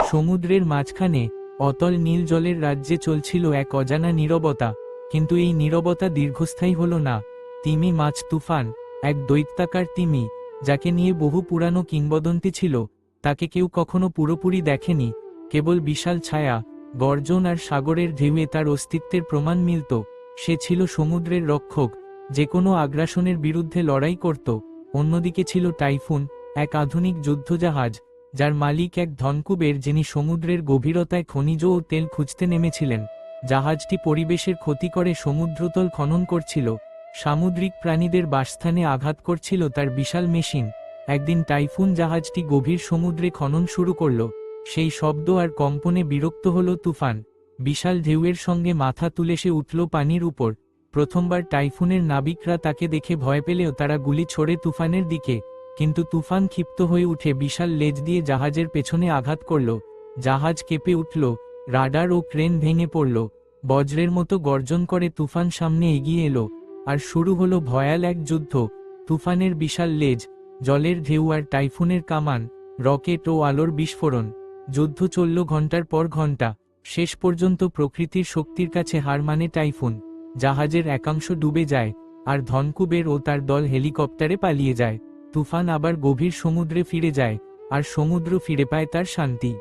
সমুদ্রের মাঝখানে অতল নীল জলের রাজ্যে চলছিল এক অজানা নীরবতা, কিন্তু এই নীরবতা দীর্ঘস্থায়ী হল না। তিমি মাছ তুফান, এক দৈত্যাকার তিমি, যাকে নিয়ে বহু পুরানো কিংবদন্তি ছিল, তাকে কেউ কখনো পুরোপুরি দেখেনি। কেবল বিশাল ছায়া, গর্জন আর সাগরের ঢেউয়ে তার অস্তিত্বের প্রমাণ মিলত। সে ছিল সমুদ্রের রক্ষক, যে কোনো আগ্রাসনের বিরুদ্ধে লড়াই করত। অন্যদিকে ছিল টাইফুন, এক আধুনিক যুদ্ধজাহাজ, যার মালিক এক ধনকুবের, যিনি সমুদ্রের গভীরতায় খনিজ ও তেল খুঁজতে নেমেছিলেন। জাহাজটি পরিবেশের ক্ষতি করে সমুদ্রতল খনন করছিল, সামুদ্রিক প্রাণীদের বাসস্থানে আঘাত করছিল তার বিশাল মেশিন। একদিন টাইফুন জাহাজটি গভীর সমুদ্রে খনন শুরু করল। সেই শব্দ আর কম্পনে বিরক্ত হল তুফান। বিশাল ঢেউয়ের সঙ্গে মাথা তুলে সে উঠল পানির উপর। প্রথমবার টাইফুনের নাবিকরা তাকে দেখে ভয় পেলেও তারা গুলি ছোড়ে তুফানের দিকে, কিন্তু তুফান ক্ষিপ্ত হয়ে উঠে বিশাল লেজ দিয়ে জাহাজের পেছনে আঘাত করল। জাহাজ কেঁপে উঠল, রাডার ও ক্রেন ভেঙে পড়ল। বজ্রের মতো গর্জন করে তুফান সামনে এগিয়ে এলো, আর শুরু হলো ভয়াল এক যুদ্ধ। তুফানের বিশাল লেজ, জলের ঢেউ আর টাইফুনের কামান, রকেট ও আলোর বিস্ফোরণ। যুদ্ধ চলল ঘন্টার পর ঘন্টা। শেষ পর্যন্ত প্রকৃতির শক্তির কাছে হার মানে টাইফুন। জাহাজের একাংশ ডুবে যায়, আর ধনকুবের ও তার দল হেলিকপ্টারে পালিয়ে যায়। তুফান আবার গভীর সমুদ্রে ফিরে যায়, আর সমুদ্র ফিরে পায় তার শান্তি।